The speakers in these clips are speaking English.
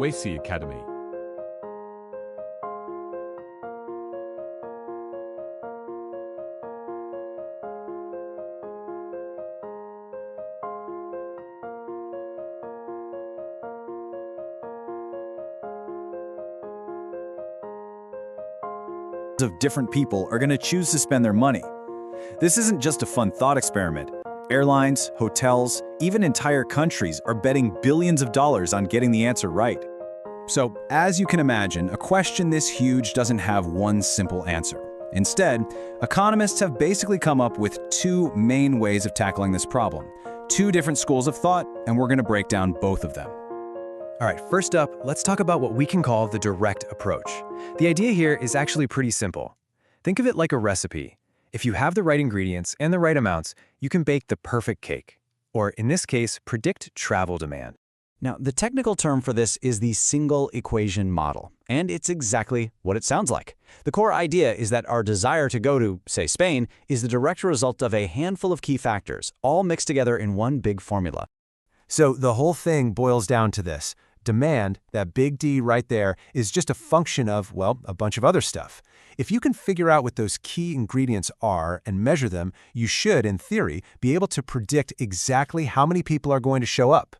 Wacy Academy. Of different people are going to choose to spend their money. This isn't just a fun thought experiment. Airlines, hotels, even entire countries are betting billions of dollars on getting the answer right. So, as you can imagine, a question this huge doesn't have one simple answer. Instead, economists have basically come up with two main ways of tackling this problem. Two different schools of thought, and we're going to break down both of them. All right, first up, let's talk about what we can call the direct approach. The idea here is actually pretty simple. Think of it like a recipe. If you have the right ingredients and the right amounts, you can bake the perfect cake. Or in this case, predict travel demand. Now, the technical term for this is the single equation model, and it's exactly what it sounds like. The core idea is that our desire to go to, say, Spain, is the direct result of a handful of key factors, all mixed together in one big formula. So the whole thing boils down to this. Demand, that big D right there, is just a function of, well, a bunch of other stuff. If you can figure out what those key ingredients are and measure them, you should, in theory, be able to predict exactly how many people are going to show up.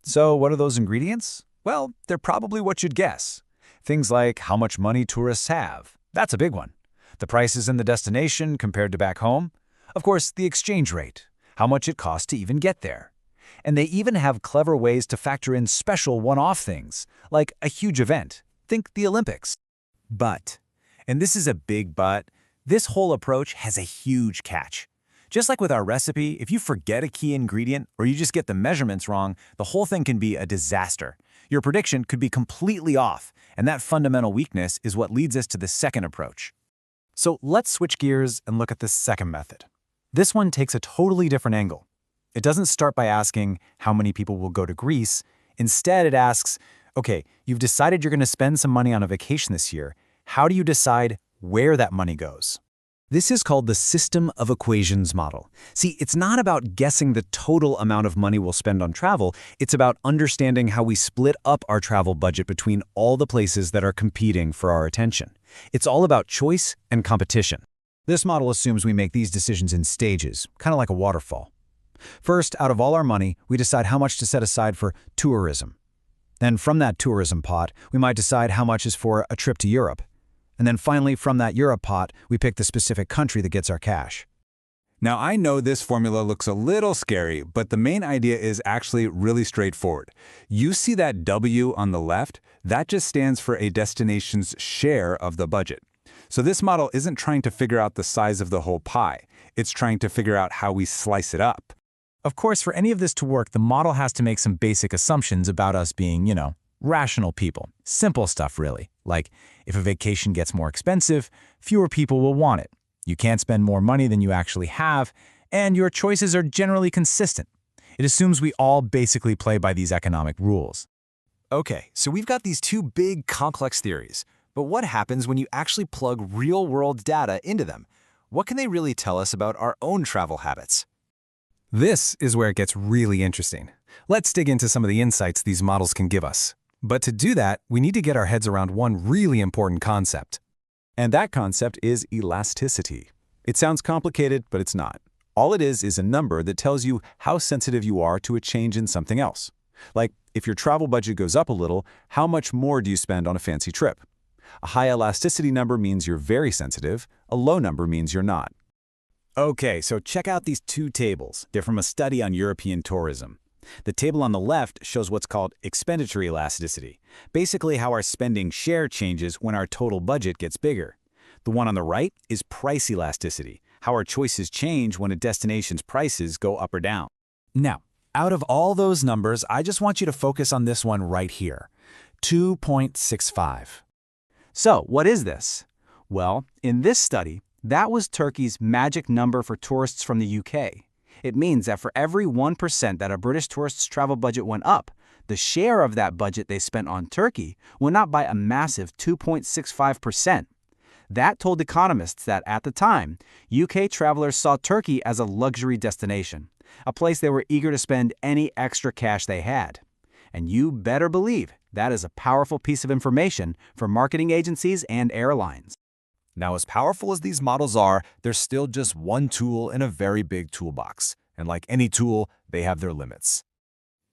So what are those ingredients? Well, they're probably what you'd guess. Things like how much money tourists have. That's a big one. The prices in the destination compared to back home. Of course, the exchange rate. How much it costs to even get there. And they even have clever ways to factor in special one-off things, like a huge event. Think the Olympics. But, and this is a big but, this whole approach has a huge catch. Just like with our recipe, if you forget a key ingredient or you just get the measurements wrong, the whole thing can be a disaster. Your prediction could be completely off, and that fundamental weakness is what leads us to the second approach. So let's switch gears and look at the second method. This one takes a totally different angle. It doesn't start by asking how many people will go to Greece. Instead, it asks, okay, you've decided you're going to spend some money on a vacation this year. How do you decide where that money goes? This is called the system of equations model. See, it's not about guessing the total amount of money we'll spend on travel. It's about understanding how we split up our travel budget between all the places that are competing for our attention. It's all about choice and competition. This model assumes we make these decisions in stages, kind of like a waterfall. First, out of all our money, we decide how much to set aside for tourism. Then from that tourism pot, we might decide how much is for a trip to Europe. And then finally, from that Europe pot, we pick the specific country that gets our cash. Now, I know this formula looks a little scary, but the main idea is actually really straightforward. You see that W on the left? That just stands for a destination's share of the budget. So this model isn't trying to figure out the size of the whole pie. It's trying to figure out how we slice it up. Of course, for any of this to work, the model has to make some basic assumptions about us being, rational people. Simple stuff, really. Like, if a vacation gets more expensive, fewer people will want it. You can't spend more money than you actually have, and your choices are generally consistent. It assumes we all basically play by these economic rules. Okay, so we've got these two big, complex theories. But what happens when you actually plug real-world data into them? What can they really tell us about our own travel habits? This is where it gets really interesting. Let's dig into some of the insights these models can give us. But to do that, we need to get our heads around one really important concept. And that concept is elasticity. It sounds complicated, but it's not. All it is a number that tells you how sensitive you are to a change in something else. Like, if your travel budget goes up a little, how much more do you spend on a fancy trip? A high elasticity number means you're very sensitive. A low number means you're not. Okay, so check out these two tables. They're from a study on European tourism. The table on the left shows what's called expenditure elasticity, basically how our spending share changes when our total budget gets bigger. The one on the right is price elasticity, how our choices change when a destination's prices go up or down. Now, out of all those numbers, I just want you to focus on this one right here, 2.65. So, what is this? Well, in this study, that was Turkey's magic number for tourists from the UK. It means that for every 1% that a British tourist's travel budget went up, the share of that budget they spent on Turkey went up by a massive 2.65%. That told economists that, at the time, UK travelers saw Turkey as a luxury destination, a place they were eager to spend any extra cash they had. And you better believe That is a powerful piece of information for marketing agencies and airlines. Now, as powerful as these models are, they're still just one tool in a very big toolbox. And like any tool, they have their limits.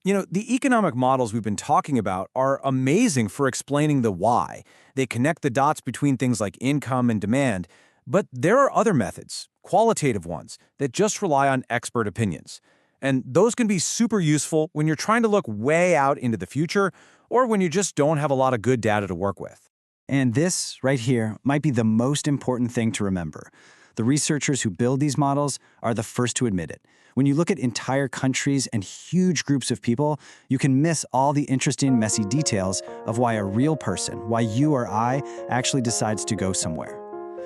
The economic models we've been talking about are amazing for explaining the why. They connect the dots between things like income and demand, but there are other methods, qualitative ones, that just rely on expert opinions. And those can be super useful when you're trying to look way out into the future or when you just don't have a lot of good data to work with. And this, right here, might be the most important thing to remember. The researchers who build these models are the first to admit it. When you look at entire countries and huge groups of people, you can miss all the interesting, messy details of why a real person, why you or I, actually decides to go somewhere.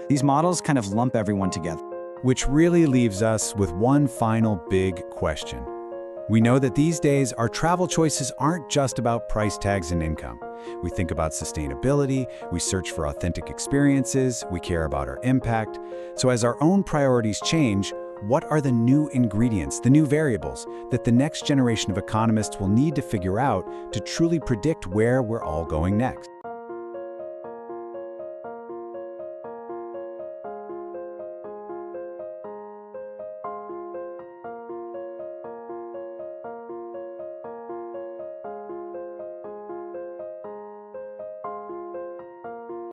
These models kind of lump everyone together. Which really leaves us with one final big question. We know that these days our travel choices aren't just about price tags and income. We think about sustainability, we search for authentic experiences, we care about our impact. So as our own priorities change, what are the new ingredients, the new variables, that the next generation of economists will need to figure out to truly predict where we're all going next?